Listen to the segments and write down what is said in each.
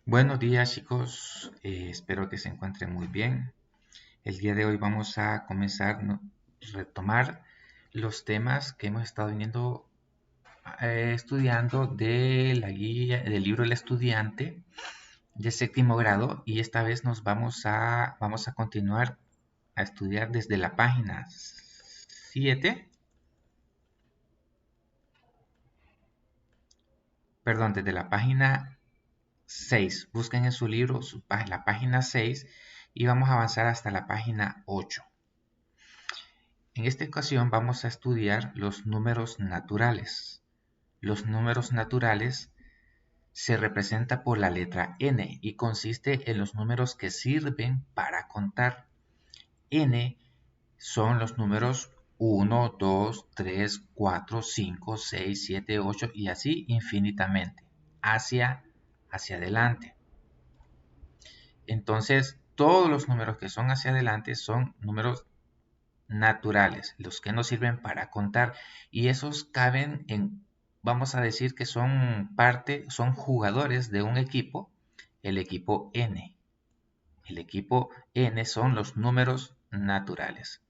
Buenos días chicos, espero que se encuentren muy bien. El día de hoy vamos a comenzar retomar los temas que hemos estado viniendo estudiando de la guía del libro El Estudiante de séptimo grado y esta vez vamos a continuar a estudiar desde la página 7, perdón, desde la página 6. Busquen en su libro la página 6 y vamos a avanzar hasta la página 8. En esta ocasión vamos a estudiar los números naturales. Los números naturales se representa por la letra n y consiste en los números que sirven para contar. N son los números 1, 2, 3, 4, 5, 6, 7, 8 y así infinitamente, hacia adelante. Entonces, todos los números que son hacia adelante son números naturales, los que nos sirven para contar, y esos caben en, vamos a decir que son jugadores de un equipo, el equipo N. El equipo N son los números naturales.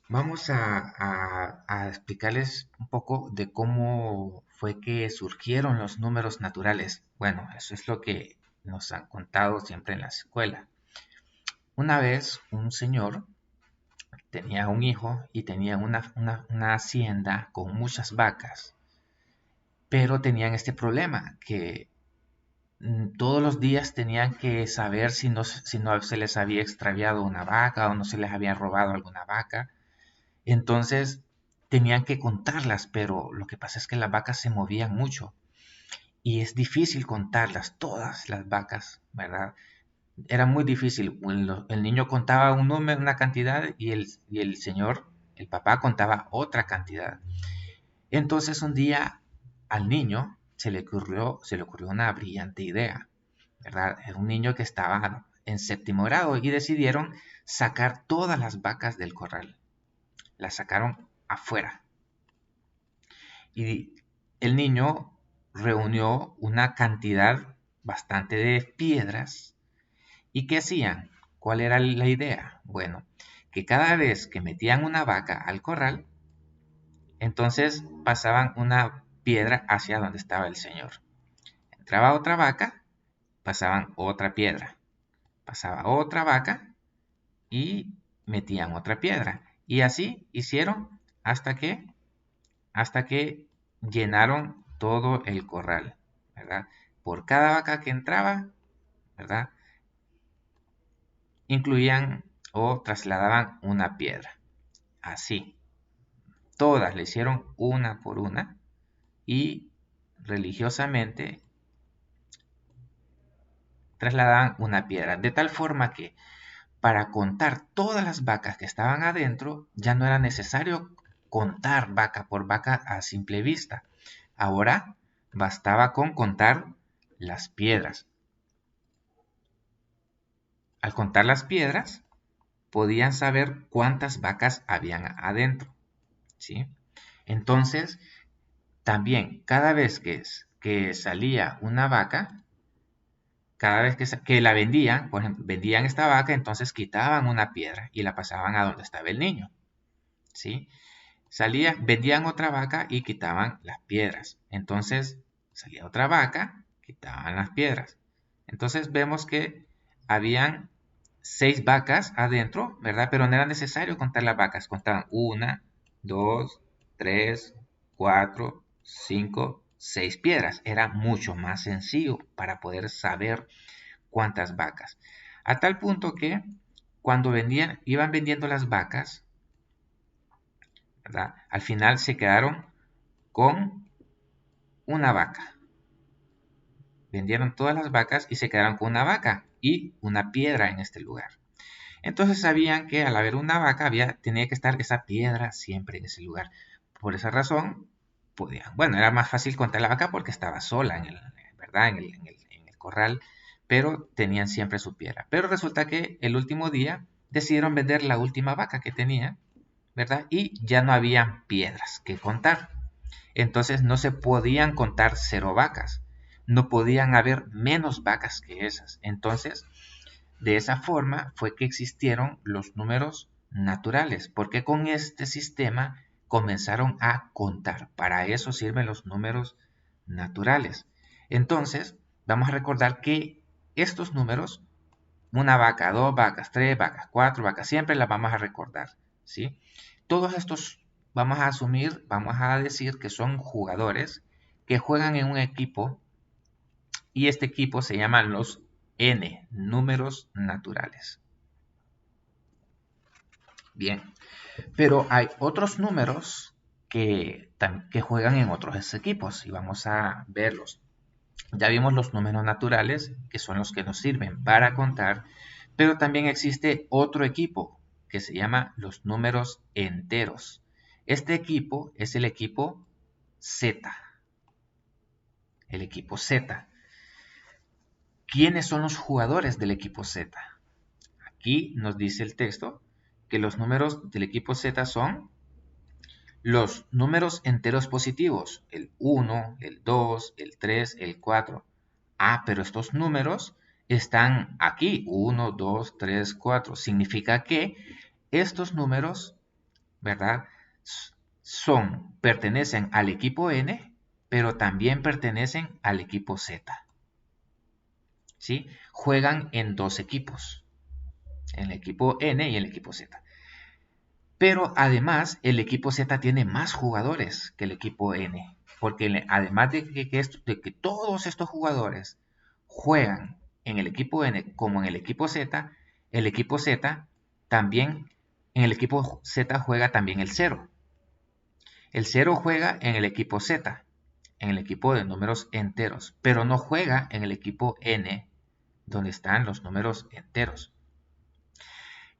Vamos a explicarles un poco de cómo fue que surgieron los números naturales. Bueno, eso es lo que nos han contado siempre en la escuela. Una vez un señor tenía un hijo y tenía una hacienda con muchas vacas, pero tenían este problema que todos los días tenían que saber si no se les había extraviado una vaca o no se les había robado alguna vaca. Entonces tenían que contarlas, pero lo que pasa es que las vacas se movían mucho y es difícil contarlas, todas las vacas, ¿verdad? Era muy difícil. El niño contaba un número, una cantidad, y el señor, el papá, contaba otra cantidad. Entonces un día al niño se le ocurrió una brillante idea, ¿verdad? Era un niño que estaba en séptimo grado y decidieron sacar todas las vacas del corral. Las sacaron afuera. Y el niño reunió una cantidad bastante de piedras. ¿Y qué hacían? ¿Cuál era la idea? Bueno, que cada vez que metían una vaca al corral, entonces pasaban una piedra hacia donde estaba el señor. Entraba otra vaca, pasaban otra piedra. Pasaba otra vaca y metían otra piedra. Y así hicieron hasta que llenaron todo el corral, ¿verdad? Por cada vaca que entraba, ¿verdad? Incluían o trasladaban una piedra. Así, todas le hicieron una por una y religiosamente trasladaban una piedra. De tal forma que para contar todas las vacas que estaban adentro ya no era necesario contar vaca por vaca a simple vista. Ahora bastaba con contar las piedras. Al contar las piedras podían saber cuántas vacas habían adentro, ¿sí? Entonces, también cada vez que salía una vaca, cada vez que la vendían, por ejemplo, vendían esta vaca, entonces quitaban una piedra y la pasaban a donde estaba el niño, ¿sí? Vendían otra vaca y quitaban las piedras. Entonces, salía otra vaca, quitaban las piedras. Entonces vemos que habían 6 vacas adentro, ¿verdad? Pero no era necesario contar las vacas. Contaban 1, 2, 3, 4, 5, 6 piedras. Era mucho más sencillo para poder saber cuántas vacas. A tal punto que cuando iban vendiendo las vacas, ¿verdad? Al final se quedaron con una vaca. Vendieron todas las vacas y se quedaron con una vaca y una piedra en este lugar. Entonces sabían que al haber una vaca tenía que estar esa piedra siempre en ese lugar. Por esa razón, era más fácil contar la vaca porque estaba sola ¿verdad? En el corral, pero tenían siempre su piedra. Pero resulta que el último día decidieron vender la última vaca que tenían, ¿verdad? Y ya no habían piedras que contar. Entonces no se podían contar 0 vacas, no podían haber menos vacas que esas. Entonces, de esa forma fue que existieron los números naturales, porque con este sistema comenzaron a contar. Para eso sirven los números naturales. Entonces, vamos a recordar que estos números, una vaca, dos vacas, tres vacas, cuatro vacas, siempre las vamos a recordar, ¿sí? Todos estos vamos a asumir, vamos a decir que son jugadores que juegan en un equipo y este equipo se llaman los N, números naturales. Bien, pero hay otros números que juegan en otros equipos y vamos a verlos. Ya vimos los números naturales, que son los que nos sirven para contar, pero también existe otro equipo que se llama los números enteros. Este equipo es el equipo Z. El equipo Z. ¿Quiénes son los jugadores del equipo Z? Aquí nos dice el texto que los números del equipo Z son los números enteros positivos, el 1, el 2, el 3, el 4. Ah, pero estos números están aquí, 1, 2, 3, 4. Significa que estos números, ¿verdad? Pertenecen al equipo N, pero también pertenecen al equipo Z. ¿Sí? Juegan en dos equipos, en el equipo N y el equipo Z. Pero además, el equipo Z tiene más jugadores que el equipo N, porque además de que todos estos jugadores juegan en el equipo N como en el equipo Z también, en el equipo Z juega también el 0. El 0 juega en el equipo Z, en el equipo de números enteros, pero no juega en el equipo N, donde están los números enteros.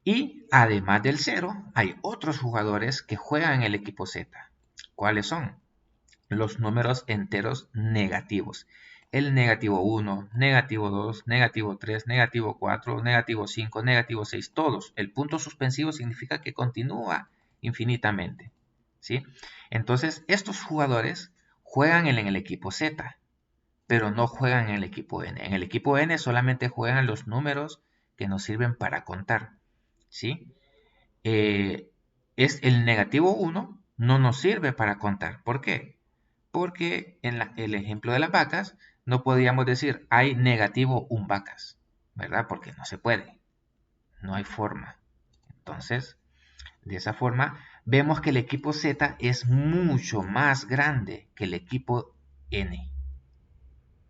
Y además del 0, hay otros jugadores que juegan en el equipo Z. ¿Cuáles son? Los números enteros negativos. El negativo 1, negativo 2, negativo 3, negativo 4, negativo 5, negativo 6, todos. El punto suspensivo significa que continúa infinitamente, ¿sí? Entonces, estos jugadores juegan en el equipo Z, pero no juegan en el equipo N. En el equipo N solamente juegan los números que nos sirven para contar, ¿sí? Es el negativo 1 no nos sirve para contar. ¿Por qué? Porque en el ejemplo de las vacas no podíamos decir hay negativo 1 vacas, ¿verdad? Porque no se puede, no hay forma. Entonces, de esa forma, vemos que el equipo Z es mucho más grande que el equipo N.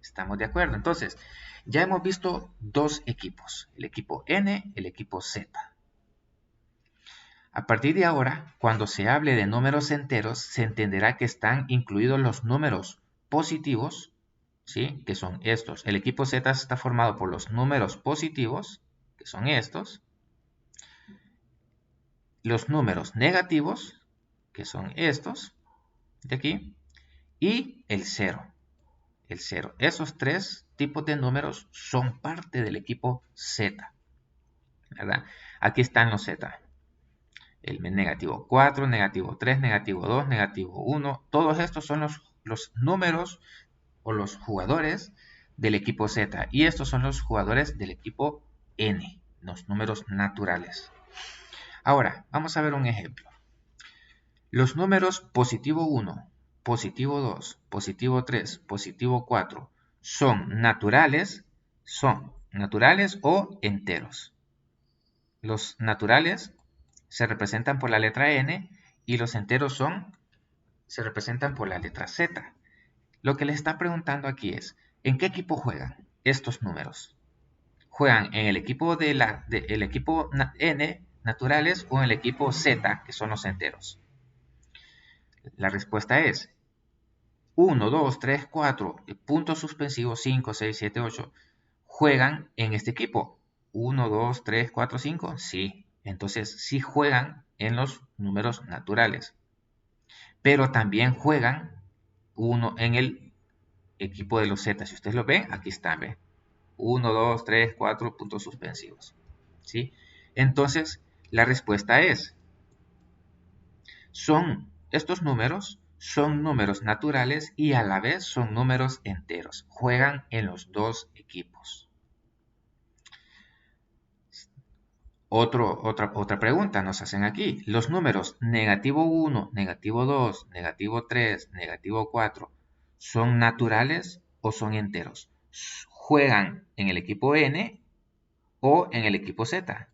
¿Estamos de acuerdo? Entonces, ya hemos visto dos equipos, el equipo N, el equipo Z. A partir de ahora, cuando se hable de números enteros, se entenderá que están incluidos los números positivos, ¿sí? Que son estos. El equipo Z está formado por los números positivos, que son estos. Los números negativos, que son estos, de aquí. Y el 0. El 0. Esos tres tipos de números son parte del equipo Z, ¿verdad? Aquí están los Z. El negativo 4, negativo 3, negativo 2, negativo 1. Todos estos son los números o los jugadores del equipo Z. Y estos son los jugadores del equipo N, los números naturales. Ahora, vamos a ver un ejemplo. Los números positivo 1, positivo 2, positivo 3, positivo 4 son naturales o enteros. Los naturales se representan por la letra N y los enteros se representan por la letra Z. Lo que les está preguntando aquí es, ¿en qué equipo juegan estos números? ¿Juegan en el equipo el equipo N, naturales, o en el equipo Z, que son los enteros? La respuesta es 1, 2, 3, 4, puntos suspensivos 5, 6, 7, 8. ¿Juegan en este equipo? 1, 2, 3, 4, 5. Sí. Entonces sí juegan en los números naturales. Pero también juegan en el equipo de los Z. Si ustedes lo ven, aquí están, ¿ve? 1, 2, 3, 4 puntos suspensivos. ¿Sí? Entonces, la respuesta es, estos números son números naturales y a la vez son números enteros. Juegan en los dos equipos. Otra pregunta nos hacen aquí. Los números negativo 1, negativo 2, negativo 3, negativo 4, ¿son naturales o son enteros? ¿Juegan en el equipo N o en el equipo Z?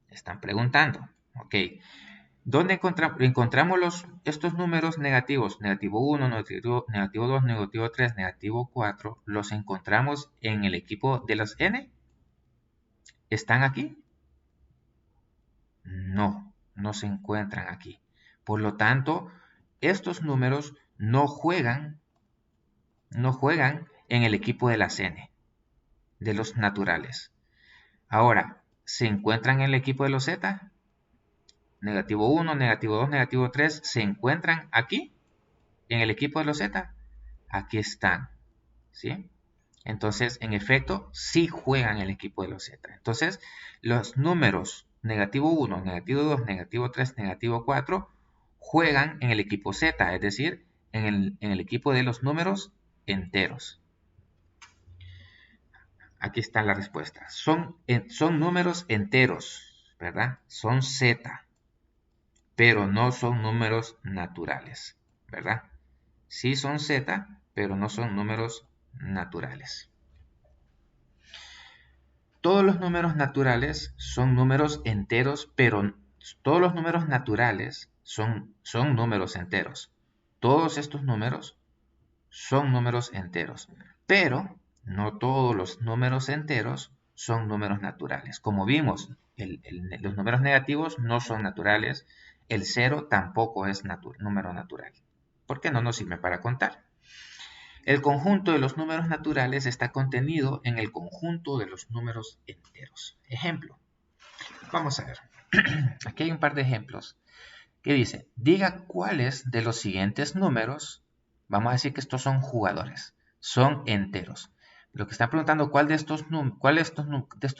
Están preguntando. Ok. ¿Dónde encontramos estos números negativos? Negativo 1, negativo 2, negativo 3, negativo 4. ¿Los encontramos en el equipo de los N? ¿Están aquí? No, no se encuentran aquí. Por lo tanto, estos números no juegan en el equipo de las N, de los naturales. Ahora, ¿se encuentran en el equipo de los Z? Negativo 1, negativo 2, negativo 3, ¿se encuentran aquí en el equipo de los Z? Aquí están, ¿sí? Entonces, en efecto, sí juegan el equipo de los Z. Entonces, los números negativo 1, negativo 2, negativo 3, negativo 4 juegan en el equipo Z, es decir, en el equipo de los números enteros. Aquí está la respuesta. Son números enteros, ¿verdad? Son Z, pero no son números naturales, ¿verdad? Sí son Z, pero no son números naturales. Todos los números naturales son números enteros, pero todos los números naturales son números enteros. Todos estos números son números enteros, pero no todos los números enteros son números naturales. Como vimos, los números negativos no son naturales, el 0 tampoco es número natural, porque no nos sirve para contar. El conjunto de los números naturales está contenido en el conjunto de los números enteros. Ejemplo. Vamos a ver. Aquí hay un par de ejemplos. Que dice, diga cuáles de los siguientes números, vamos a decir que estos son jugadores, son enteros. Lo que está preguntando, ¿cuál de estos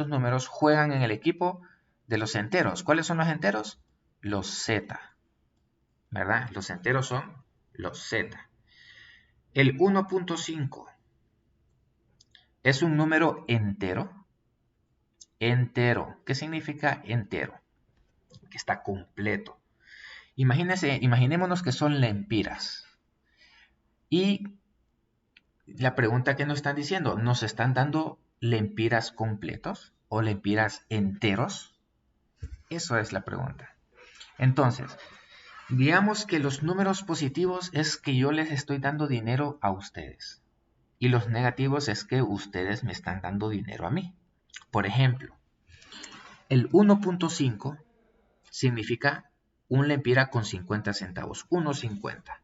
números juegan en el equipo de los enteros? ¿Cuáles son los enteros? Los Z, ¿verdad? Los enteros son los Z. El 1.5 es un número entero. Entero. ¿Qué significa entero? Que está completo. Imaginémonos que son lempiras. Y la pregunta que nos están diciendo, ¿nos están dando lempiras completos o lempiras enteros? Eso es la pregunta. Entonces, digamos que los números positivos es que yo les estoy dando dinero a ustedes. Y los negativos es que ustedes me están dando dinero a mí. Por ejemplo, el 1.5 significa un lempira con 50 centavos, 1.50.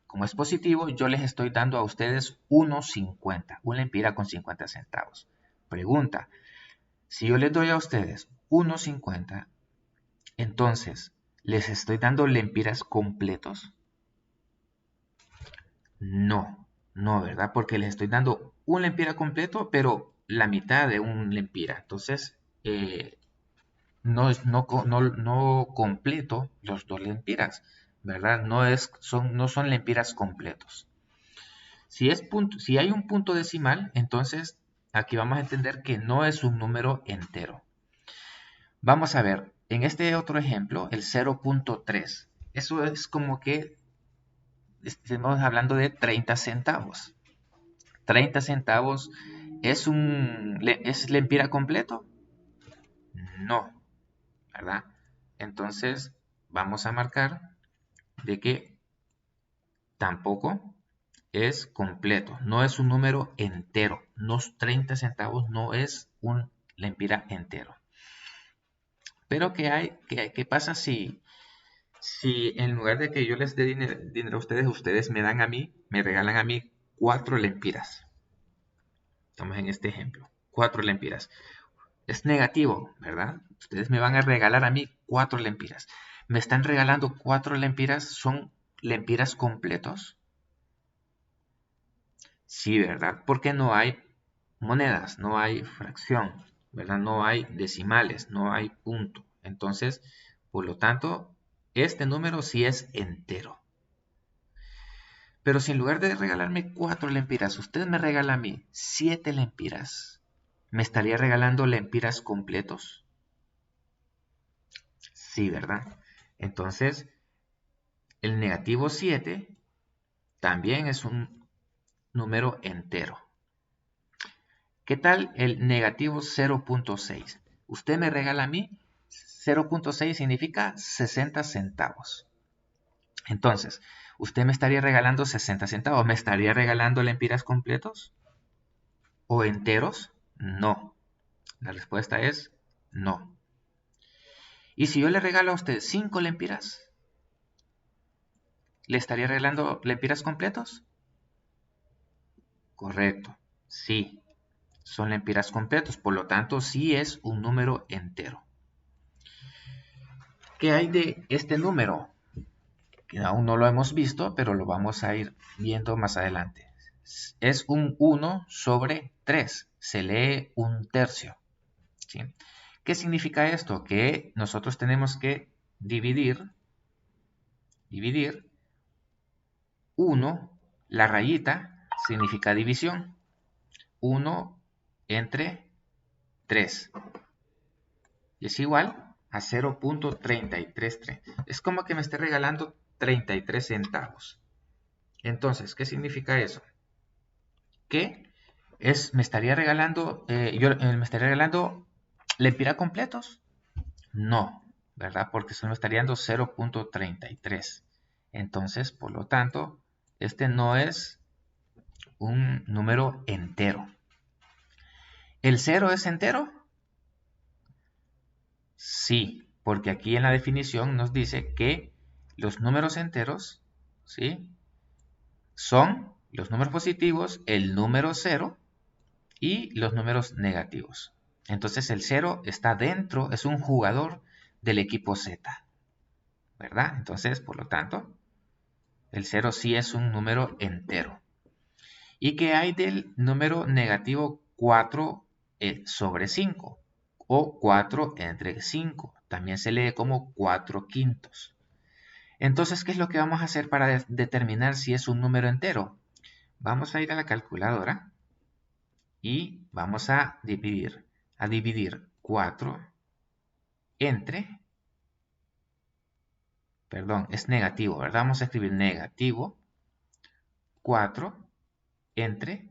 Como es positivo, yo les estoy dando a ustedes 1.50, un lempira con 50 centavos. Pregunta, si yo les doy a ustedes 1.50, entonces, ¿les estoy dando lempiras completos? No, no, ¿verdad? Porque les estoy dando un lempira completo, pero la mitad de un lempira. Entonces, no completo los dos lempiras, ¿verdad? No son lempiras completos. Si hay un punto decimal, entonces aquí vamos a entender que no es un número entero. Vamos a ver, en este otro ejemplo, el 0.3. Eso es como que estamos hablando de 30 centavos. 30 centavos ¿es lempira completo? No, ¿verdad? Entonces vamos a marcar de que tampoco es completo, no es un número entero. Los 30 centavos no es un lempira entero. Pero ¿qué pasa si en lugar de que yo les dé dinero a ustedes me dan a mí, me regalan a mí 4 lempiras? Estamos en este ejemplo, 4 lempiras. Es negativo, ¿verdad? Ustedes me van a regalar a mí 4 lempiras. Me están regalando 4 lempiras, ¿son lempiras completos? Sí, ¿verdad? Porque no hay monedas, no hay fracción, ¿verdad? No hay decimales, no hay punto. Entonces, por lo tanto, este número sí es entero. Pero si en lugar de regalarme 4 lempiras, usted me regala a mí 7 lempiras, ¿me estaría regalando lempiras completos? Sí, ¿verdad? Entonces, el negativo 7 también es un número entero. ¿Qué tal el negativo 0.6? Usted me regala a mí 0.6 significa 60 centavos. Entonces, ¿usted me estaría regalando 60 centavos? ¿Me estaría regalando lempiras completos? ¿O enteros? No. La respuesta es no. ¿Y si yo le regalo a usted 5 lempiras? ¿Le estaría regalando lempiras completos? Correcto. Sí. Son lempiras completos. Por lo tanto, sí es un número entero. ¿Qué hay de este número? Que aún no lo hemos visto, pero lo vamos a ir viendo más adelante. Es un 1 sobre 3. Se lee un tercio. ¿Sí? ¿Qué significa esto? Que nosotros tenemos que dividir 1, la rayita significa división. 1 entre 3 es igual a 0.333. Es como que me esté regalando 33 centavos. Entonces, ¿qué significa eso? Que me estaría regalando, me estaría regalando lempiras completos. No, ¿verdad? Porque solo me estaría dando 0.33. Entonces, por lo tanto, este no es un número entero. ¿El 0 es entero? Sí, porque aquí en la definición nos dice que los números enteros, ¿sí?, son los números positivos, el número 0 y los números negativos. Entonces el 0 está dentro, es un jugador del equipo Z, ¿verdad? Entonces, por lo tanto, el 0 sí es un número entero. ¿Y qué hay del número negativo 4 sobre 5? O 4 entre 5. También se lee como 4 quintos. Entonces, ¿qué es lo que vamos a hacer para determinar si es un número entero? Vamos a ir a la calculadora y vamos a dividir 4 entre, perdón, es negativo, ¿verdad? Vamos a escribir negativo 4 entre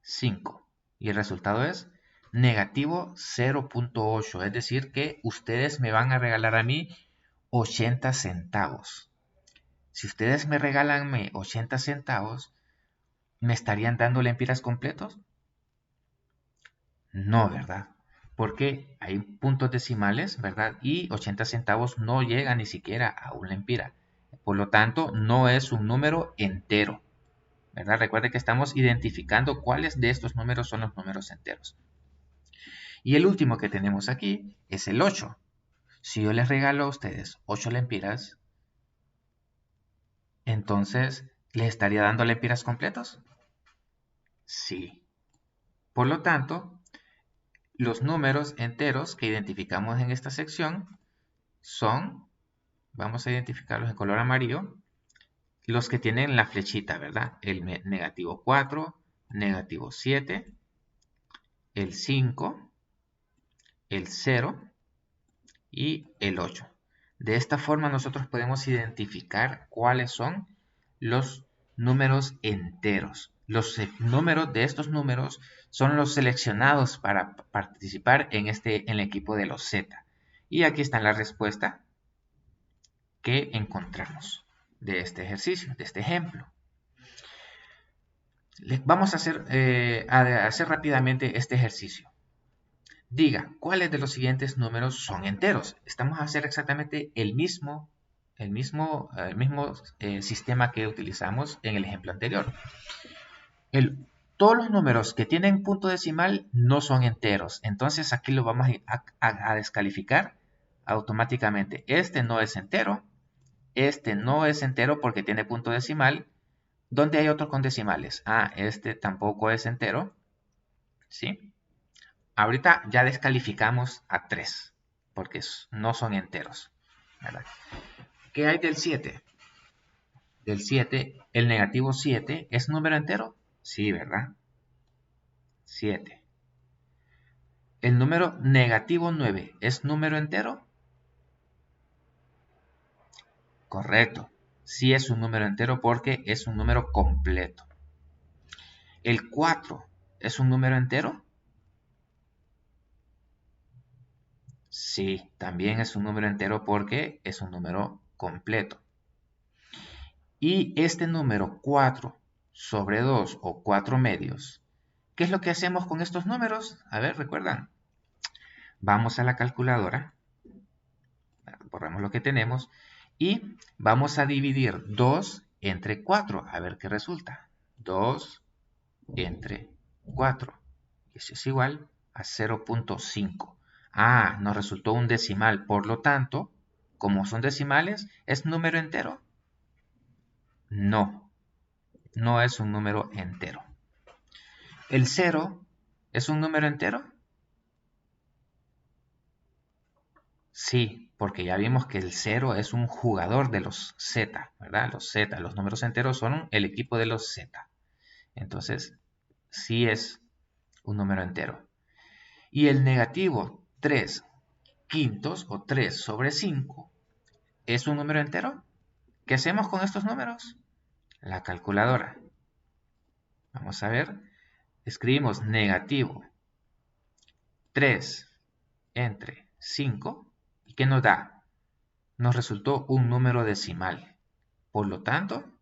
5. Y el resultado es negativo 0.8. Es decir, que ustedes me van a regalar a mí 80 centavos. Si ustedes me regalan 80 centavos, ¿me estarían dando lempiras completos? No, ¿verdad? Porque hay puntos decimales, ¿verdad? Y 80 centavos no llega ni siquiera a un lempira. Por lo tanto, no es un número entero, ¿verdad? Recuerde que estamos identificando cuáles de estos números son los números enteros. Y el último que tenemos aquí es el 8. Si yo les regalo a ustedes 8 lempiras, entonces, ¿les estaría dando lempiras completos? Sí. Por lo tanto, los números enteros que identificamos en esta sección son, vamos a identificarlos en color amarillo, los que tienen la flechita, ¿verdad? El negativo 4, negativo 7, el 5, el 0 y el 8. De esta forma nosotros podemos identificar cuáles son los números enteros. Los números de estos números son los seleccionados para participar en el equipo de los Z. Y aquí está la respuesta que encontramos de este ejercicio, de este ejemplo. Vamos a hacer rápidamente este ejercicio. Diga, ¿cuáles de los siguientes números son enteros? Estamos a hacer exactamente el mismo sistema que utilizamos en el ejemplo anterior. Todos los números que tienen punto decimal no son enteros. Entonces aquí lo vamos a descalificar automáticamente. Este no es entero. Este no es entero porque tiene punto decimal. ¿Dónde hay otro con decimales? Este tampoco es entero. ¿Sí? Ahorita ya descalificamos a 3 porque no son enteros, ¿verdad? ¿Qué hay del 7? del 7, el negativo 7 es número entero. Sí, ¿verdad? 7. El número negativo 9 es número entero. Correcto. Sí es un número entero porque es un número completo. ¿El 4 es un número entero? Sí, también es un número entero porque es un número completo. Y este número 4 sobre 2 o 4 medios, ¿qué es lo que hacemos con estos números? A ver, ¿recuerdan? Vamos a la calculadora, borramos lo que tenemos y vamos a dividir 2 entre 4, a ver qué resulta. 2 entre 4. Eso es igual a 0.5. Ah, nos resultó un decimal, por lo tanto, como son decimales, ¿es número entero? No, no es un número entero. ¿El 0 es un número entero? Sí, porque ya vimos que el 0 es un jugador de los Z, ¿verdad? Los Z, los números enteros son el equipo de los Z. Entonces, sí es un número entero. Y el negativo 3 quintos o 3 sobre 5 es un número entero. ¿Qué hacemos con estos números? La calculadora. Vamos a ver. Escribimos negativo 3 entre 5. ¿Y qué nos da? Nos resultó un número decimal. Por lo tanto,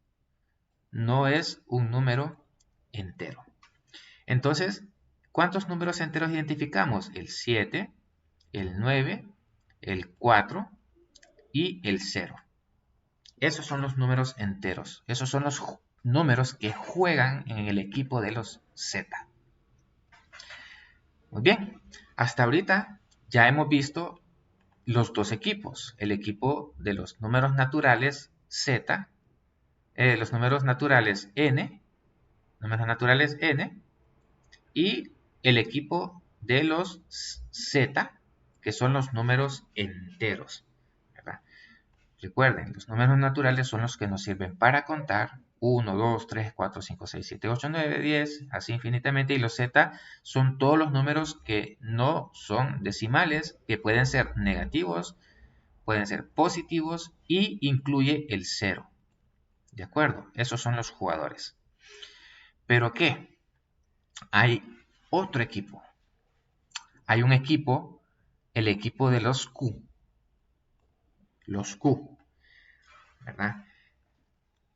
no es un número entero. Entonces, ¿cuántos números enteros identificamos? El 7, el 9, el 4 y el 0. Esos son los números enteros. Esos son los números que juegan en el equipo de los Z. Muy bien, hasta ahorita ya hemos visto los dos equipos. El equipo de los números naturales Z, los números naturales N, y el equipo de los Z, que son los números enteros, ¿verdad? Recuerden, los números naturales son los que nos sirven para contar 1, 2, 3, 4, 5, 6, 7, 8, 9, 10, así infinitamente. Y los Z son todos los números que no son decimales, que pueden ser negativos, pueden ser positivos y incluye el 0. ¿De acuerdo? Esos son los jugadores. ¿Pero qué? Hay otro equipo. Hay un equipo, el equipo de los Q. Los Q, ¿verdad?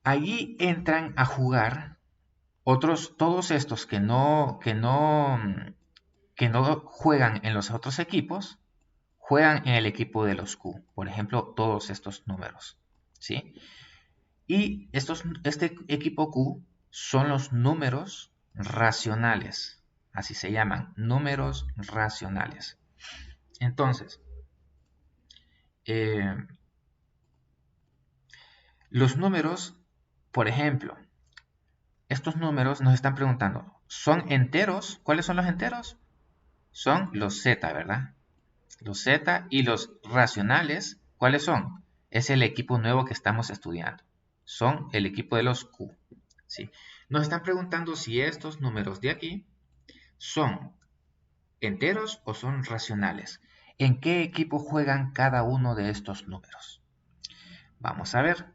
Allí entran a jugar otros, todos estos que no juegan en los otros equipos, juegan en el equipo de los Q. Por ejemplo, todos estos números, ¿sí? Y este equipo Q son los números racionales. Así se llaman, números racionales. Entonces, los números, por ejemplo, estos números nos están preguntando, ¿son enteros? ¿Cuáles son los enteros? Son los Z, ¿verdad? Los Z y los racionales, ¿cuáles son? Es el equipo nuevo que estamos estudiando. Son el equipo de los Q, ¿sí? Nos están preguntando si estos números de aquí son enteros o son racionales. ¿En qué equipo juegan cada uno de estos números? Vamos a ver.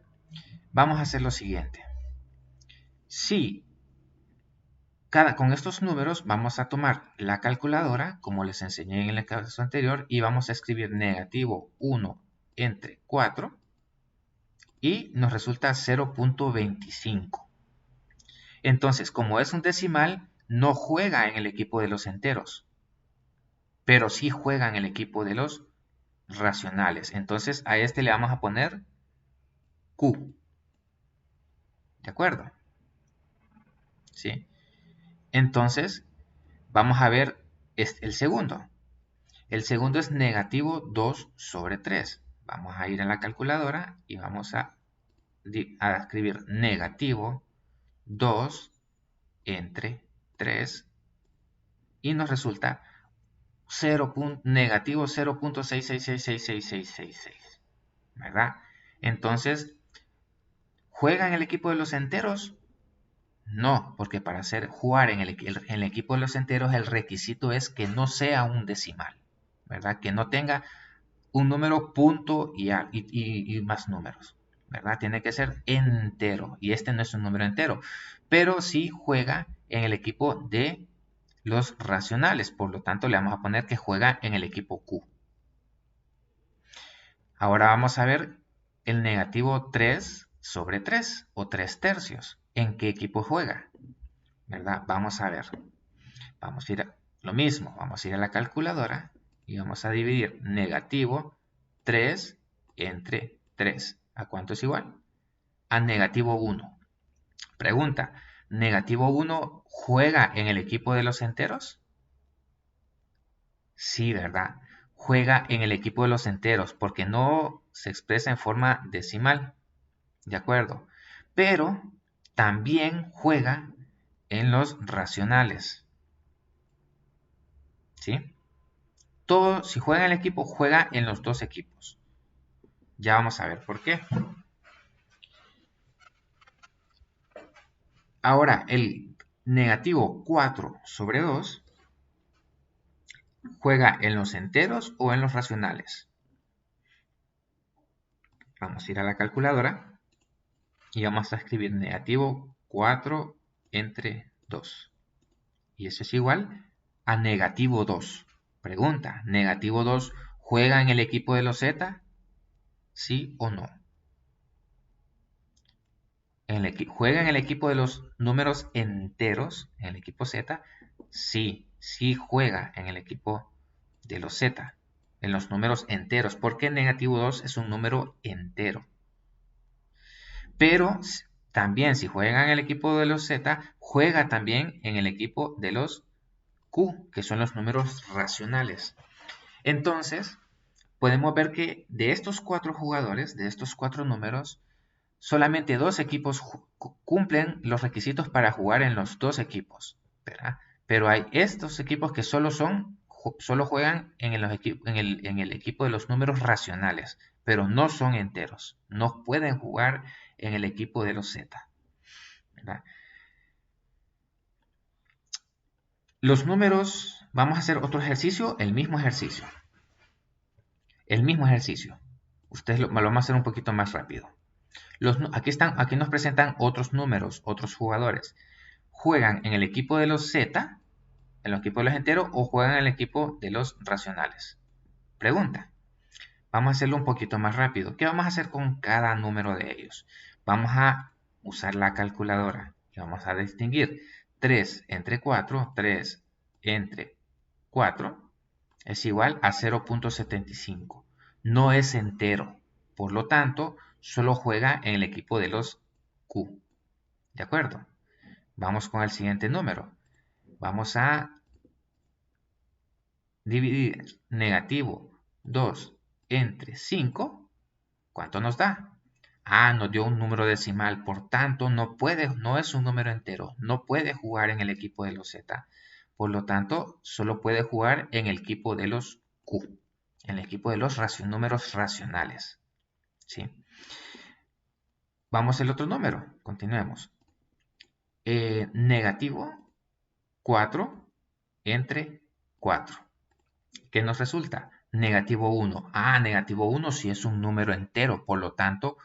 Vamos a hacer lo siguiente. Si con estos números vamos a tomar la calculadora, como les enseñé en el caso anterior, y vamos a escribir negativo 1 entre 4 y nos resulta 0.25. Entonces, como es un decimal, no juega en el equipo de los enteros, pero sí juega en el equipo de los racionales. Entonces, a este le vamos a poner Q. ¿De acuerdo? ¿Sí? Entonces, vamos a ver el segundo. El segundo es negativo 2 sobre 3. Vamos a ir a la calculadora y vamos a escribir negativo 2 entre 3 y nos resulta negativo 0.6666666, ¿verdad? Entonces, ¿Juega en el equipo de los enteros? No, porque para jugar en el equipo de los enteros el requisito es que no sea un decimal, ¿verdad? Que no tenga un número punto y más números, ¿verdad? Tiene que ser entero y este no es un número entero, pero sí juega en el equipo de los racionales, por lo tanto le vamos a poner que juega en el equipo Q. Ahora vamos a ver el negativo 3 sobre 3 o 3 tercios. ¿En qué equipo juega? ¿Verdad? Vamos a ver. Vamos a ir a lo mismo. Vamos a ir a la calculadora y vamos a dividir negativo 3 entre 3. ¿A cuánto es igual? A negativo 1. Pregunta, ¿negativo 1 juega en el equipo de los enteros? Sí, ¿verdad? Juega en el equipo de los enteros porque no se expresa en forma decimal. ¿De acuerdo? Pero también juega en los racionales. ¿Sí? Todo, si juega en el equipo, juega en los dos equipos. Ya vamos a ver por qué. Ahora, el negativo 4 sobre 2 juega en los enteros o en los racionales. Vamos a ir a la calculadora y vamos a escribir negativo 4 entre 2. Y eso es igual a negativo 2. Pregunta, ¿negativo 2 juega en el equipo de los Z? ¿Sí o no? ¿Juega en el equipo de los números enteros, en el equipo Z? Sí, sí juega en el equipo de los Z, en los números enteros, porque negativo 2 es un número entero. Pero también si juega en el equipo de los Z, juega también en el equipo de los Q, que son los números racionales. Entonces, podemos ver que de estos 4 jugadores, de estos 4 números, solamente 2 equipos cumplen los requisitos para jugar en los 2 equipos, ¿verdad? Pero hay estos equipos que solo juegan en el equipo de los números racionales, pero no son enteros. No pueden jugar en el equipo de los Z, ¿verdad? Los números, vamos a hacer otro ejercicio, el mismo ejercicio. Ustedes lo vamos a hacer un poquito más rápido. Aquí nos presentan otros números, otros jugadores. ¿Juegan en el equipo de los Z, en el equipo de los enteros, o juegan en el equipo de los racionales? Pregunta. Vamos a hacerlo un poquito más rápido. ¿Qué vamos a hacer con cada número de ellos? Vamos a usar la calculadora y vamos a distinguir 3 entre 4, 3 entre 4 es igual a 0.75. No es entero, por lo tanto, solo juega en el equipo de los Q. ¿De acuerdo? Vamos con el siguiente número. Vamos a dividir negativo 2 entre 5. ¿Cuánto nos da? Nos dio un número decimal, por tanto no es un número entero, no puede jugar en el equipo de los Z. Por lo tanto, solo puede jugar en el equipo de los Q, en el equipo de los números racionales. ¿Sí? Vamos al otro número, continuemos. Negativo 4 entre 4. ¿Qué nos resulta? Negativo 1. Negativo 1 sí es un número entero, por lo tanto,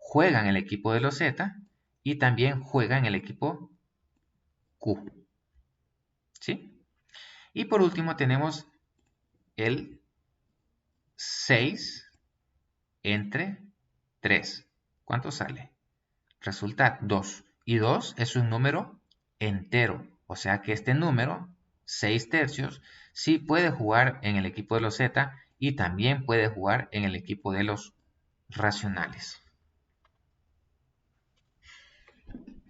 juega en el equipo de los Z y también juega en el equipo Q. ¿Sí? Y por último tenemos el 6 entre 3. ¿Cuánto sale? Resulta 2. Y 2 es un número entero. O sea que este número, 6 tercios, sí puede jugar en el equipo de los Z y también puede jugar en el equipo de los racionales.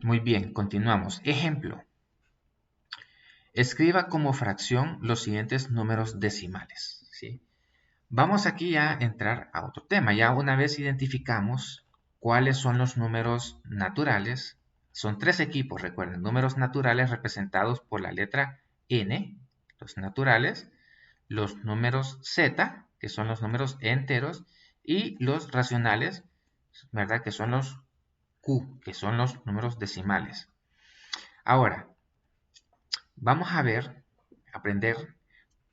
Muy bien, continuamos. Ejemplo. Escriba como fracción los siguientes números decimales. ¿Sí? Vamos aquí a entrar a otro tema. Ya una vez identificamos cuáles son los números naturales, son 3 equipos, recuerden, números naturales representados por la letra N, los naturales, los números Z, que son los números enteros, y los racionales, ¿verdad? Que son los Q, que son los números decimales. Ahora, vamos a aprender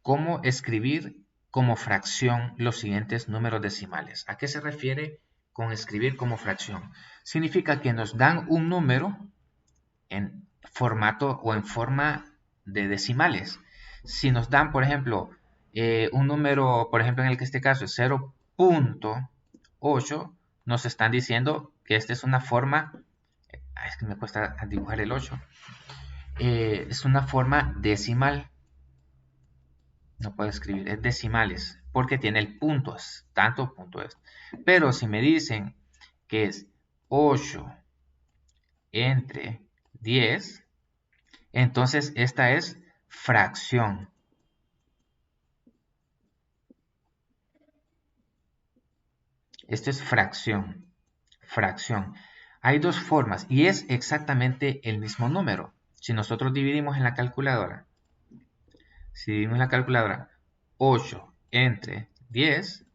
cómo escribir como fracción los siguientes números decimales. ¿A qué se refiere con escribir como fracción? Significa que nos dan un número en formato o en forma de decimales. Si nos dan, por ejemplo, un número, por ejemplo, en este caso es 0.8, nos están diciendo que esta es una forma, es que me cuesta dibujar el 8, es una forma decimal. No puedo escribir, es decimales, porque tiene el punto, tanto punto es. Pero si me dicen que es 8 entre 10, entonces esta es fracción. Esto es fracción. Fracción. Hay dos formas y es exactamente el mismo número. Si nosotros dividimos en la calculadora, 8 entre 10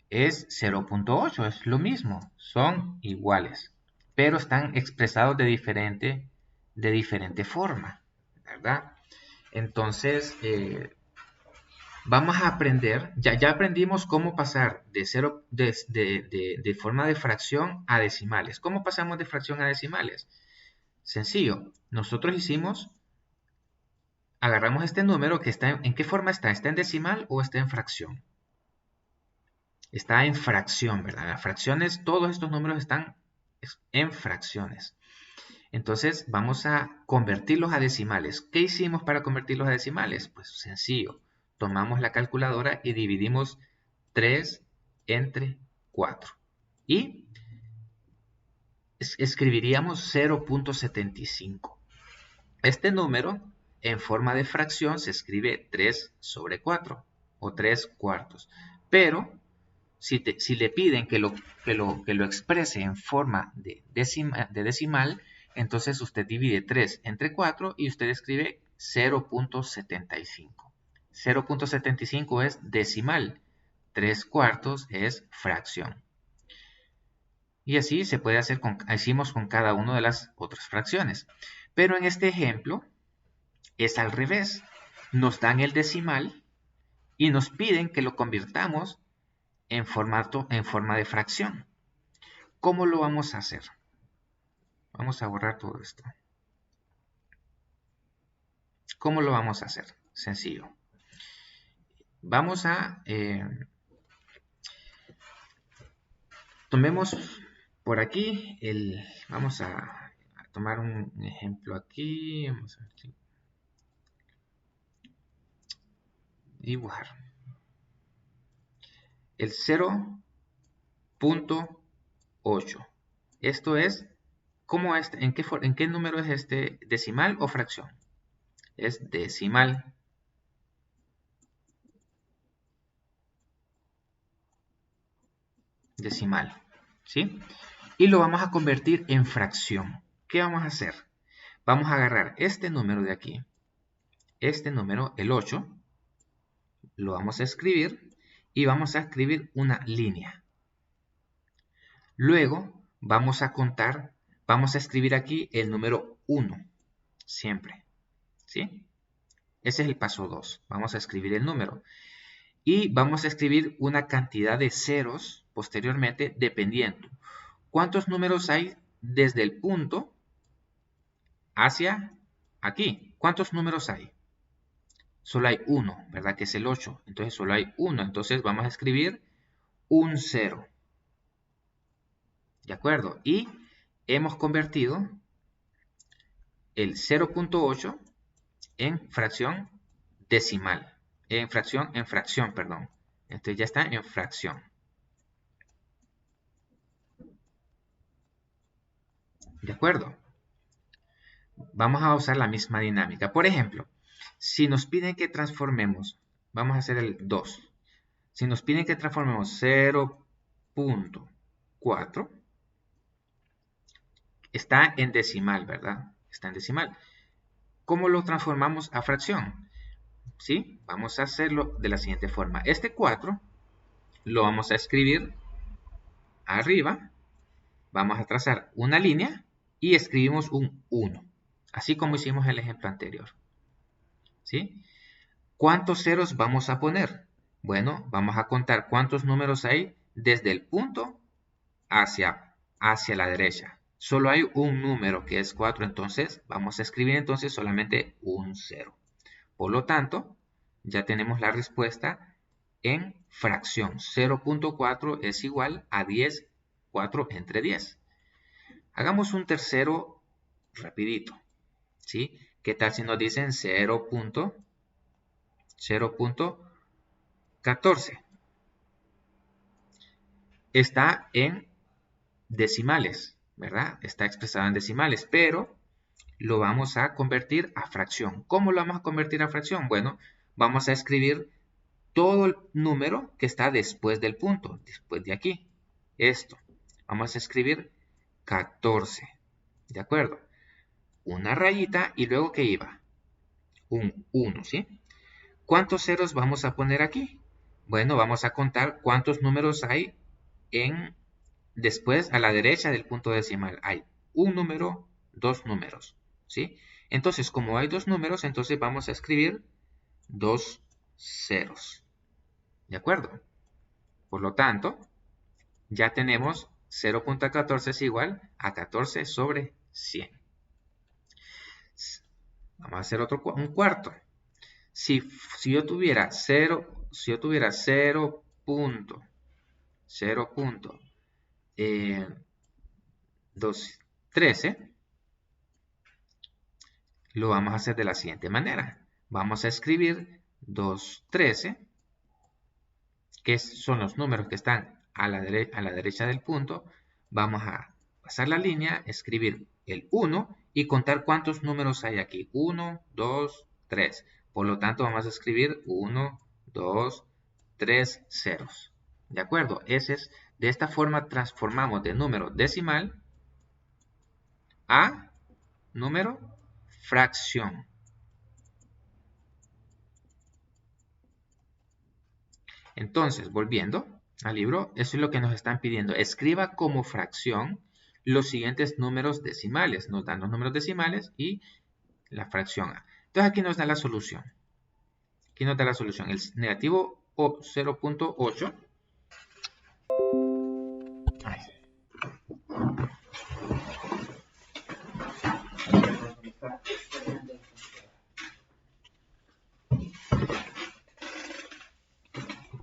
es 0.8, es lo mismo, son iguales, pero están expresados de diferente forma, ¿verdad? Entonces, vamos a aprender, ya aprendimos cómo pasar de forma de fracción a decimales. ¿Cómo pasamos de fracción a decimales? Sencillo, nosotros agarramos este número que está, ¿en qué forma está? ¿Está en decimal o está en fracción? Está en fracción, ¿verdad? Las fracciones, todos estos números están en fracciones. Entonces vamos a convertirlos a decimales. ¿Qué hicimos para convertirlos a decimales? Pues sencillo. Tomamos la calculadora y dividimos 3 entre 4. Y escribiríamos 0.75. Este número en forma de fracción se escribe 3 sobre 4 o 3 cuartos. Pero si le piden que lo exprese en forma de decimal, entonces usted divide 3 entre 4 y usted escribe 0.75. 0.75 es decimal, 3 cuartos es fracción. Y así se puede hacer, hicimos con cada una de las otras fracciones. Pero en este ejemplo es al revés. Nos dan el decimal y nos piden que lo convirtamos en forma de fracción. ¿Cómo lo vamos a hacer? Vamos a borrar todo esto. ¿Cómo lo vamos a hacer? Sencillo. Vamos a... tomemos por aquí vamos a tomar un ejemplo aquí. Vamos a dibujar. El 0.8. Esto es, ¿cómo es? ¿En qué número es este? ¿Decimal o fracción? Es decimal. Decimal, ¿sí? Y lo vamos a convertir en fracción. ¿Qué vamos a hacer? Vamos a agarrar este número de aquí, este número, el 8, lo vamos a escribir y vamos a escribir una línea. Luego vamos a contar, vamos a escribir aquí el número 1, siempre, ¿sí? Ese es el paso 2. Vamos a escribir el número. Y vamos a escribir una cantidad de ceros posteriormente, dependiendo. ¿Cuántos números hay desde el punto hacia aquí? ¿Cuántos números hay? Solo hay uno, ¿verdad? Que es el 8. Entonces solo hay uno. Entonces vamos a escribir un 0. ¿De acuerdo? Y hemos convertido el 0.8 en fracción decimal. En fracción, perdón. Entonces ya está en fracción. ¿De acuerdo? Vamos a usar la misma dinámica. Por ejemplo, si nos piden que transformemos, vamos a hacer el 2. Si nos piden que transformemos 0.4, está en decimal, ¿verdad? Está en decimal. ¿Cómo lo transformamos a fracción? ¿Sí? Vamos a hacerlo de la siguiente forma. Este 4 lo vamos a escribir arriba Vamos a trazar una línea y escribimos un 1, así como hicimos en el ejemplo anterior. ¿Sí? ¿Cuántos ceros vamos a poner? Bueno, vamos a contar cuántos números hay desde el punto hacia la derecha. Solo hay un número que es 4, entonces vamos a escribir entonces solamente un 0. Por lo tanto, ya tenemos la respuesta en fracción. 0.4 es igual a 10, 4 entre 10. Hagamos un tercero rapidito, ¿sí? ¿Qué tal si nos dicen 0.14? Está en decimales, ¿verdad? Está expresado en decimales, pero lo vamos a convertir a fracción. ¿Cómo lo vamos a convertir a fracción? Bueno, vamos a escribir todo el número que está después del punto, después de aquí. Esto. Vamos a escribir 14. ¿De acuerdo? Una rayita y luego ¿qué iba? Un 1, ¿sí? ¿Cuántos ceros vamos a poner aquí? Bueno, vamos a contar cuántos números hay después a la derecha del punto decimal. Hay un número, dos números, ¿sí? Entonces, como hay dos números, entonces vamos a escribir dos ceros. ¿De acuerdo? Por lo tanto, ya tenemos 0.14 es igual a 14 sobre 100. Vamos a hacer un cuarto. Si yo tuviera 0.213, lo vamos a hacer de la siguiente manera. Vamos a escribir 213, que son los números que están a la derecha del punto. Vamos a pasar la línea, escribir el 1 y contar cuántos números hay aquí. 1, 2, 3. Por lo tanto, vamos a escribir 1, 2, 3 ceros. ¿De acuerdo? De esta forma transformamos de número decimal a número fracción. Entonces, volviendo al libro, eso es lo que nos están pidiendo. Escriba como fracción los siguientes números decimales. Nos dan los números decimales y la fracción A. Entonces, aquí nos da la solución. Aquí nos da la solución. El negativo 0.8.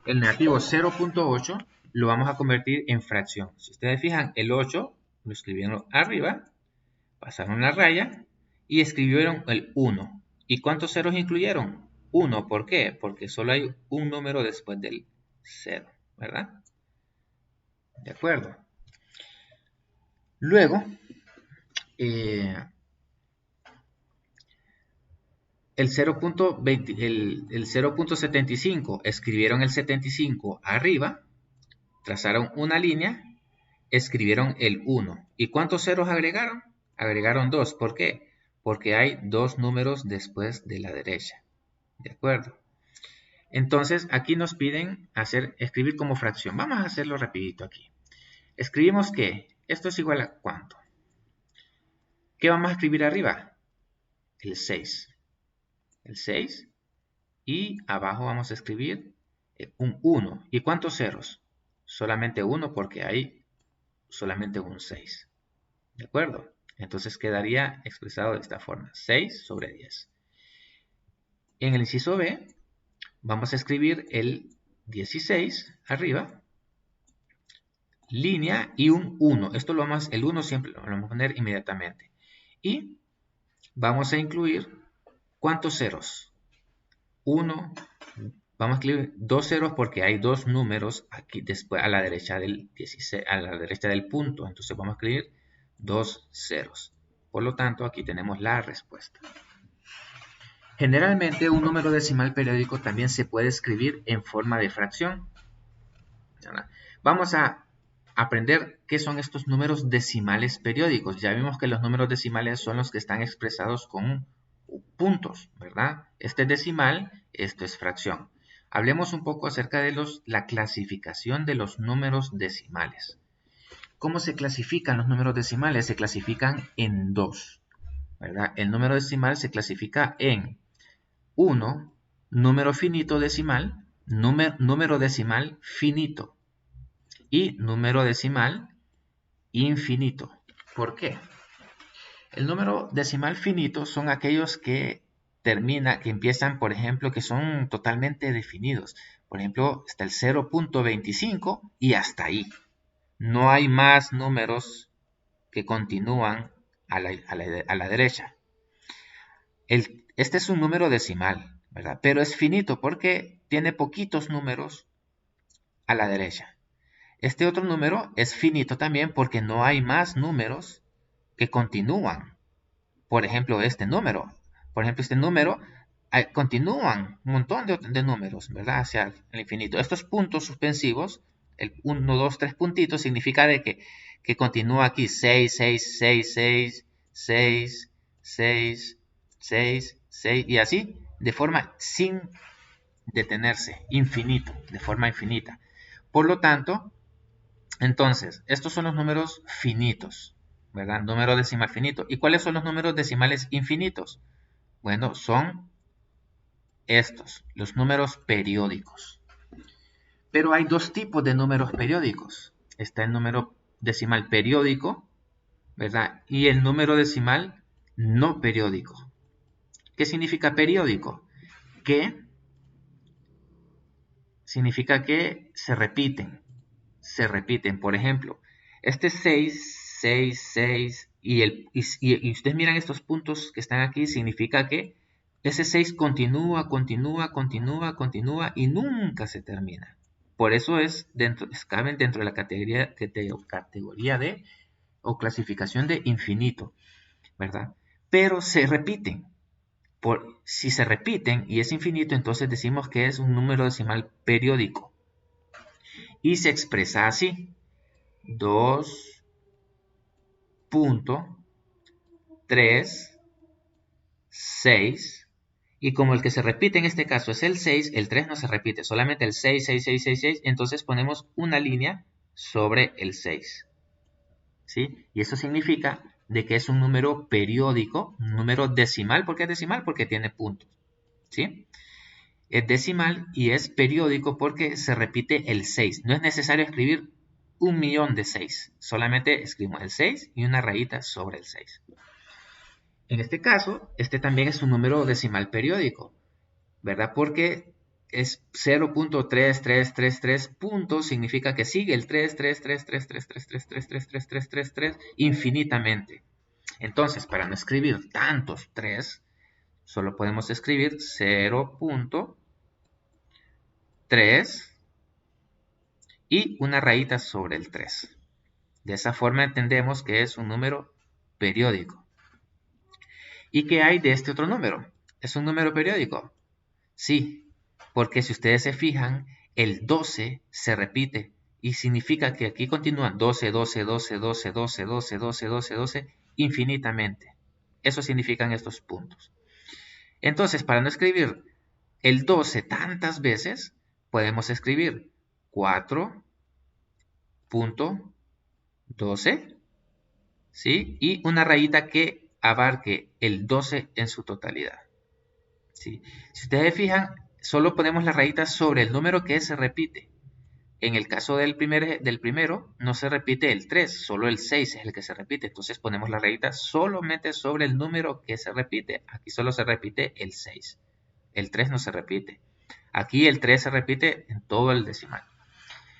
El negativo 0.8 lo vamos a convertir en fracción. Si ustedes fijan, el 8 lo escribieron arriba, pasaron la raya y escribieron el 1. ¿Y cuántos ceros incluyeron? 1. ¿Por qué? Porque solo hay un número después del 0, ¿verdad? De acuerdo. Luego, el 0.75, escribieron el 75 arriba, trazaron una línea, escribieron el 1. ¿Y cuántos ceros agregaron? Agregaron 2. ¿Por qué? Porque hay dos números después de la derecha. ¿De acuerdo? Entonces, aquí nos piden escribir como fracción. Vamos a hacerlo rapidito aquí. Escribimos que esto es igual a ¿cuánto? ¿Qué vamos a escribir arriba? El 6. El 6. Y abajo vamos a escribir un 1. ¿Y cuántos ceros? Solamente 1 porque hay solamente un 6. ¿De acuerdo? Entonces quedaría expresado de esta forma. 6 sobre 10. En el inciso B vamos a escribir el 16 arriba, línea y un 1. Esto el 1 siempre lo vamos a poner inmediatamente. Y vamos a incluir ¿cuántos ceros? 1. Vamos a escribir dos ceros porque hay dos números aquí después a la derecha del 16, a la derecha del punto. Entonces vamos a escribir dos ceros. Por lo tanto, aquí tenemos la respuesta. Generalmente, un número decimal periódico también se puede escribir en forma de fracción. Vamos a aprender qué son estos números decimales periódicos. Ya vimos que los números decimales son los que están expresados con puntos, ¿verdad? Este es decimal, esto es fracción. Hablemos un poco acerca de la clasificación de los números decimales. ¿Cómo se clasifican los números decimales? Se clasifican en dos, ¿verdad? El número decimal se clasifica en 1, número finito decimal, número decimal finito y número decimal infinito. ¿Por qué? El número decimal finito son aquellos que empiezan, por ejemplo, que son totalmente definidos. Por ejemplo, está el 0.25 y hasta ahí. No hay más números que continúan a la derecha. Este es un número decimal, ¿verdad? Pero es finito porque tiene poquitos números a la derecha. Este otro número es finito también porque no hay más números que continúan. Por ejemplo, este número. Continúan un montón de números, ¿verdad? Hacia el infinito. Estos puntos suspensivos, el 1, 2, 3 puntitos, significa que continúa aquí 6, 6, 6, 6, 6, 6, 6, 6 y así, de forma sin detenerse, infinito, de forma infinita. Por lo tanto, entonces, estos son los números finitos, ¿verdad? Número decimal finito. ¿Y cuáles son los números decimales infinitos? Bueno, son estos, los números periódicos. Pero hay dos tipos de números periódicos. Está el número decimal periódico, ¿verdad? Y el número decimal no periódico. ¿Qué significa periódico? Que significa que se repiten. Por ejemplo, este 6, 6, 6 y ustedes miran estos puntos que están aquí, significa que ese 6 continúa y nunca se termina. Por eso caben dentro de la categoría de o clasificación de infinito, ¿verdad? Pero se repiten. Si se repiten y es infinito, entonces decimos que es un número decimal periódico. Y se expresa así: 2.36. Y como el que se repite en este caso es el 6, el 3 no se repite, solamente el 6, 6, 6, 6, 6, entonces ponemos una línea sobre el 6. ¿Sí? Y eso significa de que es un número periódico, un número decimal. ¿Por qué es decimal? Porque tiene puntos. ¿Sí? Es decimal y es periódico porque se repite el 6. No es necesario escribir 1.000.000 de 6. Solamente escribimos el 6 y una rayita sobre el 6. En este caso, este también es un número decimal periódico, ¿verdad? Porque es 0.3333 puntos, significa que sigue el 3, 3, 3, 3, 3, 3, 3, 3, 3, 3, 3, 3, 3, infinitamente. Entonces, para no escribir tantos 3, solo podemos escribir 0.3 y una rayita sobre el 3. De esa forma entendemos que es un número periódico. ¿Y qué hay de este otro número? ¿Es un número periódico? Sí, porque si ustedes se fijan, el 12 se repite y significa que aquí continúan 12, 12, 12, 12, 12, 12, 12, 12, 12, infinitamente. Eso significan estos puntos. Entonces, para no escribir el 12 tantas veces, podemos escribir 4.12, ¿sí? Y una rayita que abarque el 12 en su totalidad. ¿Sí? Si ustedes se fijan, solo ponemos la rayita sobre el número que se repite. En el caso del primero, no se repite el 3, solo el 6 es el que se repite. Entonces ponemos la rayita solamente sobre el número que se repite. Aquí solo se repite el 6. El 3 no se repite. Aquí el 3 se repite en todo el decimal.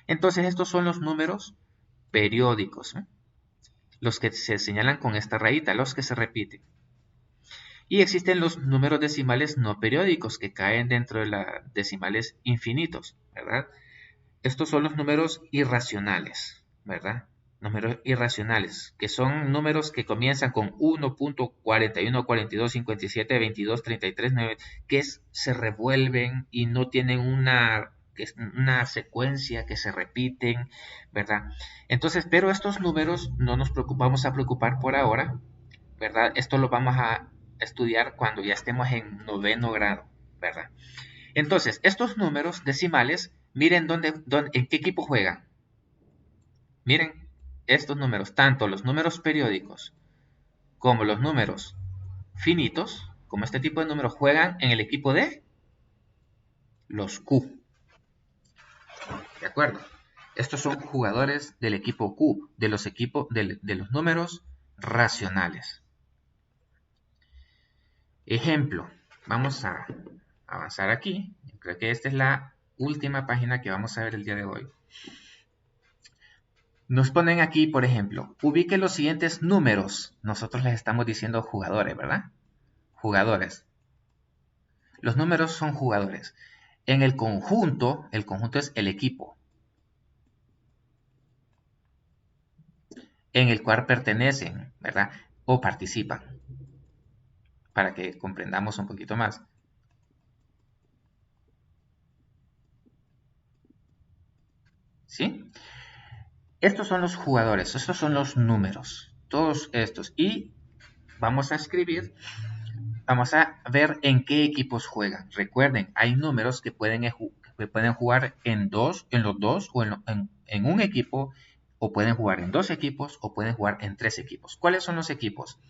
Entonces estos son los números periódicos, ¿eh? Los que se señalan con esta rayita, los que se repiten. Y existen los números decimales no periódicos que caen dentro de los decimales infinitos, ¿verdad? Estos son los números irracionales, ¿verdad? Números irracionales, que son números que comienzan con 1.41, 42, 57, 22, 33, 9, que se revuelven y no tienen una secuencia, que se repiten, ¿verdad? Entonces, pero estos números no nos vamos a preocupar por ahora, ¿verdad? Esto lo vamos a estudiar cuando ya estemos en 9º grado, ¿verdad? Entonces, estos números decimales, miren en qué equipo juegan. Miren, estos números, tanto los números periódicos como los números finitos, como este tipo de números, juegan en el equipo de los Q. ¿De acuerdo? Estos son jugadores del equipo Q, de los los números racionales. Ejemplo, vamos a avanzar aquí. Creo que esta es la última página que vamos a ver el día de hoy. Nos ponen aquí, por ejemplo, ubique los siguientes números. Nosotros les estamos diciendo jugadores, ¿verdad? Jugadores. Los números son jugadores. En el conjunto es el equipo en el cual pertenecen, ¿verdad? O participan, para que comprendamos un poquito más. ¿Sí? Estos son los jugadores, estos son los números, todos estos. Y vamos a escribir, vamos a ver en qué equipos juegan. Recuerden, hay números que pueden jugar en los dos o en un equipo, o pueden jugar en dos equipos, o pueden jugar en tres equipos. ¿Cuáles son los equipos?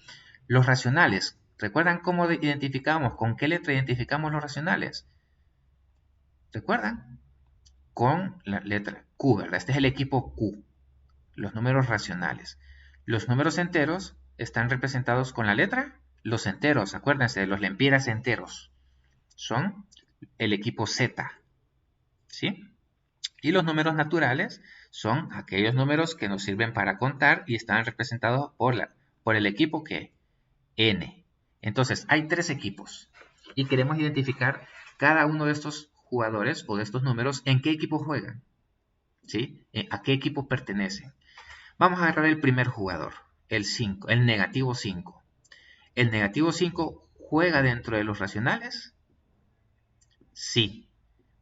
Los racionales. ¿Recuerdan cómo identificamos? ¿Con qué letra identificamos los racionales? ¿Recuerdan? Con la letra Q, ¿verdad? Este es el equipo Q, los números racionales. Los números enteros están representados con la letra, los enteros, acuérdense de los lempiras enteros, son el equipo Z, ¿sí? Y los números naturales son aquellos números que nos sirven para contar y están representados por el equipo que N. Entonces, hay tres equipos y queremos identificar cada uno de estos jugadores o de estos números en qué equipo juegan, ¿sí? ¿A qué equipo pertenecen? Vamos a agarrar el primer jugador, el 5, el negativo 5. ¿El negativo 5 juega dentro de los racionales? Sí.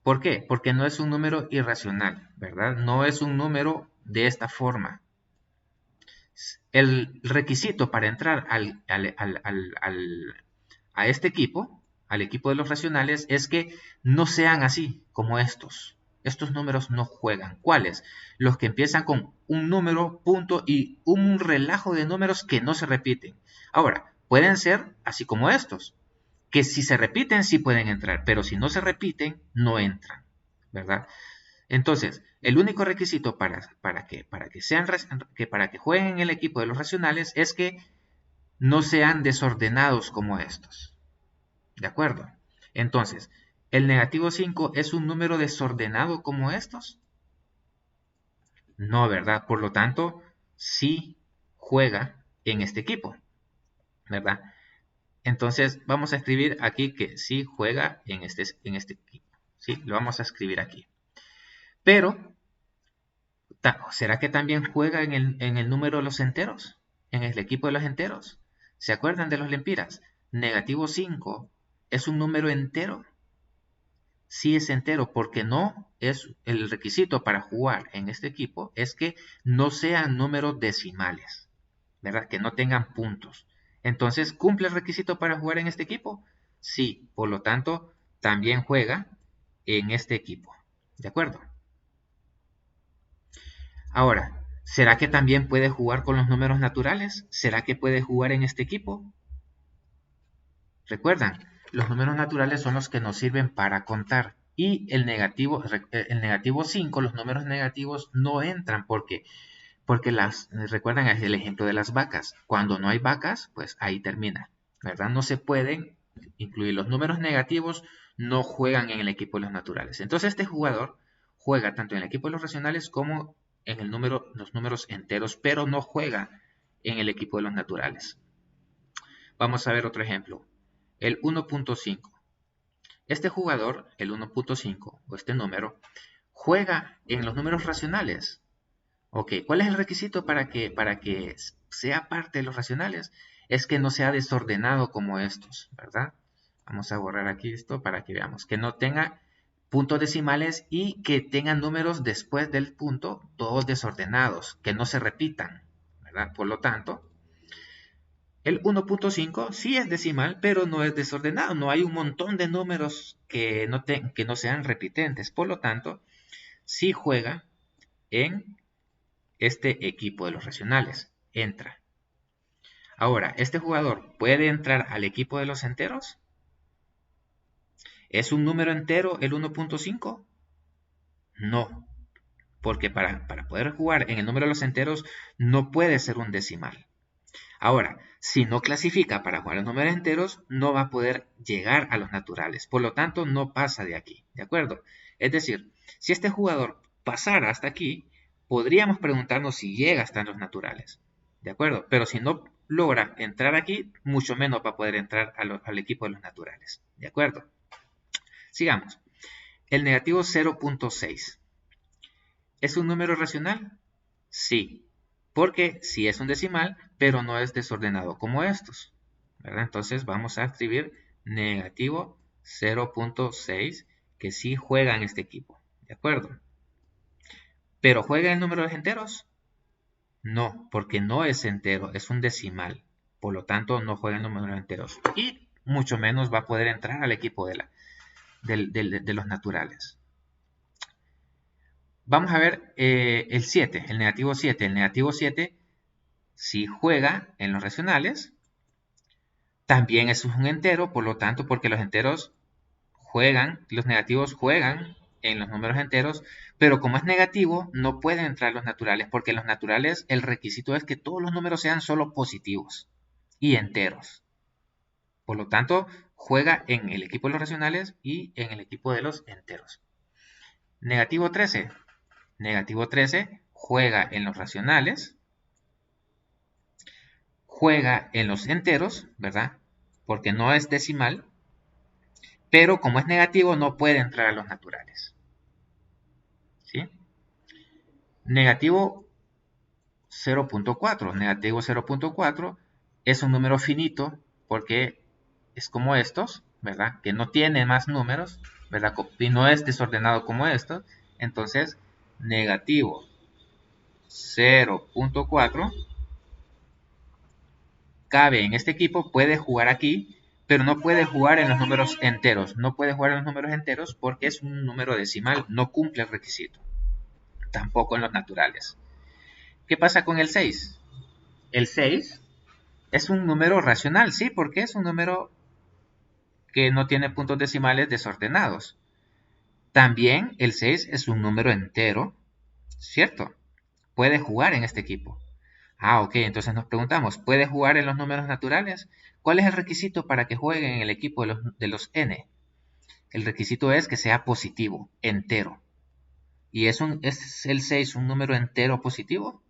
¿Por qué? Porque no es un número irracional, ¿verdad? No es un número de esta forma. El requisito para entrar a este equipo, al equipo de los racionales, es que no sean así como estos. Estos números no juegan. ¿Cuáles? Los que empiezan con un número, punto y un relajo de números que no se repiten. Ahora, pueden ser así como estos, que si se repiten sí pueden entrar, pero si no se repiten, no entran, ¿verdad? Entonces, el único requisito para que jueguen en el equipo de los racionales es que no sean desordenados como estos. ¿De acuerdo? Entonces, ¿el negativo 5 es un número desordenado como estos? No, ¿verdad? Por lo tanto, sí juega en este equipo, ¿verdad? Entonces, vamos a escribir aquí que sí juega en este equipo. ¿Sí? Lo vamos a escribir aquí. Pero, ¿será que también juega en el número de los enteros? En el equipo de los enteros. ¿Se acuerdan de los lempiras? Negativo 5 es un número entero. Sí es entero, porque no es el requisito para jugar en este equipo es que no sean números decimales, ¿verdad? Que no tengan puntos. Entonces, ¿cumple el requisito para jugar en este equipo? Sí, por lo tanto, también juega en este equipo. ¿De acuerdo? Ahora, ¿será que también puede jugar con los números naturales? ¿Será que puede jugar en este equipo? Recuerdan, los números naturales son los que nos sirven para contar. Y el negativo 5, los números negativos no entran porque recuerdan el ejemplo de las vacas. Cuando no hay vacas, pues ahí termina, ¿verdad? No se pueden incluir los números negativos, no juegan en el equipo de los naturales. Entonces este jugador juega tanto en el equipo de los racionales como en los números enteros, pero no juega en el equipo de los naturales. Vamos a ver otro ejemplo. El 1.5. Este jugador, el 1.5, o este número, juega en los números racionales. Ok, ¿cuál es el requisito para que sea parte de los racionales? Es que no sea desordenado como estos, ¿verdad? Vamos a borrar aquí esto para que veamos. Que no tenga puntos decimales y que tenga números después del punto, todos desordenados, que no se repitan, ¿verdad? Por lo tanto, el 1.5 sí es decimal, pero no es desordenado. No hay un montón de números que no sean repitentes. Por lo tanto, sí juega en este equipo de los racionales. Entra. Ahora, ¿este jugador puede entrar al equipo de los enteros? ¿Es un número entero el 1.5? No, porque para poder jugar en el número de los enteros no puede ser un decimal. Ahora, si no clasifica para jugar los números enteros, no va a poder llegar a los naturales. Por lo tanto, no pasa de aquí. ¿De acuerdo? Es decir, si este jugador pasara hasta aquí, podríamos preguntarnos si llega hasta los naturales. ¿De acuerdo? Pero si no logra entrar aquí, mucho menos va a poder entrar al equipo de los naturales. ¿De acuerdo? Sigamos. El negativo 0.6. ¿Es un número racional? Sí, porque sí es un decimal, pero no es desordenado como estos, ¿verdad? Entonces vamos a escribir negativo 0.6, que sí juega en este equipo, ¿de acuerdo? ¿Pero juega en números enteros? No, porque no es entero, es un decimal. Por lo tanto, no juega en números enteros. Y mucho menos va a poder entrar al equipo de los naturales. Vamos a ver el 7, el negativo 7. El negativo 7 si juega en los racionales, también es un entero, por lo tanto, porque los enteros juegan, los negativos juegan en los números enteros, pero como es negativo, no pueden entrar los naturales, porque en los naturales el requisito es que todos los números sean solo positivos y enteros. Por lo tanto, juega en el equipo de los racionales y en el equipo de los enteros. Negativo 13. Negativo 13 juega en los racionales, juega en los enteros, ¿verdad? Porque no es decimal, pero como es negativo no puede entrar a los naturales. ¿Sí? Negativo 0.4. Negativo 0.4 es un número finito porque es como estos, ¿verdad? Que no tiene más números, ¿verdad? Y no es desordenado como estos. Entonces, negativo 0.4 cabe en este equipo, puede jugar aquí, pero no puede jugar en los números enteros. No puede jugar en los números enteros porque es un número decimal, no cumple el requisito. Tampoco en los naturales. ¿Qué pasa con el 6? El 6 es un número racional, sí, porque es un número que no tiene puntos decimales desordenados. También el 6 es un número entero, ¿cierto? Puede jugar en este equipo. Ah, ok, entonces nos preguntamos, ¿puede jugar en los números naturales? ¿Cuál es el requisito para que juegue en el equipo de los n? El requisito es que sea positivo, entero. ¿Y es el 6 un número entero positivo?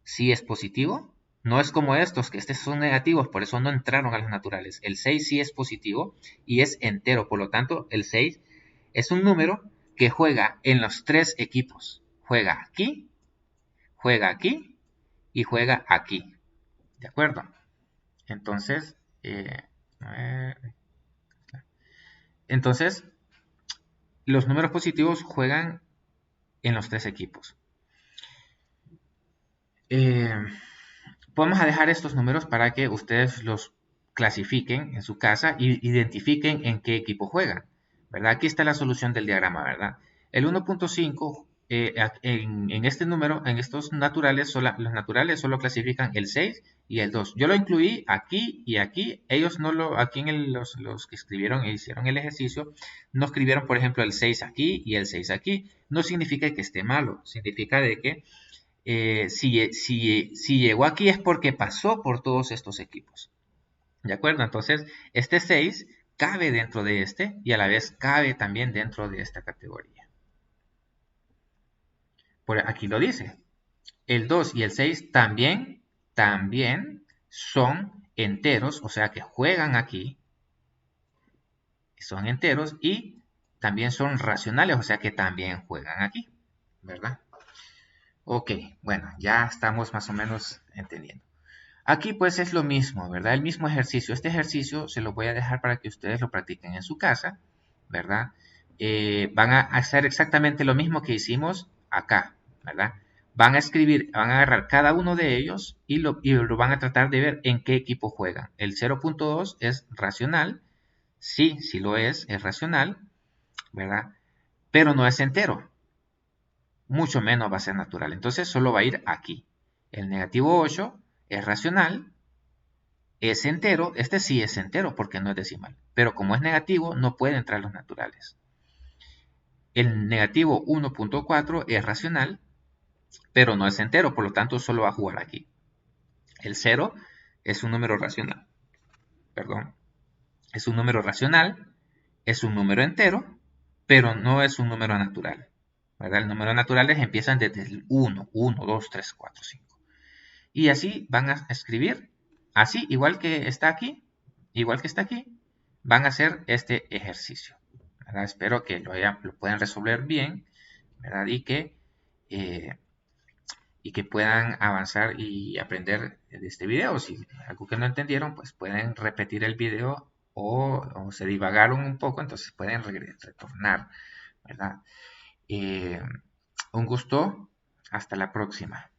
Sí es positivo. No es como estos, que estos son negativos, por eso no entraron a los naturales. El 6 sí es positivo y es entero. Por lo tanto, el 6 es un número que juega en los tres equipos. Juega aquí y juega aquí. ¿De acuerdo? Entonces, entonces los números positivos juegan en los tres equipos. Vamos a dejar estos números para que ustedes los clasifiquen en su casa y identifiquen en qué equipo juegan, ¿verdad? Aquí está la solución del diagrama, ¿verdad? El 1.5, en este número, en estos naturales, los naturales solo clasifican el 6 y el 2. Yo lo incluí aquí y aquí. Ellos no lo, aquí los que escribieron e hicieron el ejercicio, no escribieron, por ejemplo, el 6 aquí y el 6 aquí. No significa que esté malo, significa de que si llegó aquí es porque pasó por todos estos equipos. ¿De acuerdo? Entonces, este 6 cabe dentro de este y a la vez cabe también dentro de esta categoría. Por aquí lo dice. El 2 y el 6 también son enteros, o sea que juegan aquí, son enteros y también son racionales, o sea que también juegan aquí, ¿verdad? Ok, bueno, ya estamos más o menos entendiendo. Aquí pues es lo mismo, ¿verdad? El mismo ejercicio. Este ejercicio se lo voy a dejar para que ustedes lo practiquen en su casa, ¿verdad? Van a hacer exactamente lo mismo que hicimos acá, ¿verdad? Van a escribir, van a agarrar cada uno de ellos y lo van a tratar de ver en qué equipo juegan. El 0.2 es racional, sí lo es racional, ¿verdad? Pero no es entero. mucho menos va a ser natural. Entonces solo va a ir aquí. El negativo 8 es racional, es entero, este sí es entero porque no es decimal, pero como es negativo no puede entrar los naturales. El negativo 1.4 es racional, pero no es entero, por lo tanto solo va a jugar aquí. El 0 es un número racional, perdón, es un número racional, es un número entero, pero no es un número natural. ¿Verdad? Los números naturales empiezan desde el 1, 1, 2, 3, 4, 5. Y así van a escribir, así, igual que está aquí, van a hacer este ejercicio. ¿Verdad? Espero que lo puedan resolver bien, ¿verdad? Eh, y que puedan avanzar y aprender de este video. Si algo que no entendieron, pues pueden repetir el video o se divagaron un poco, entonces pueden retornar, ¿verdad? Un gusto, hasta la próxima.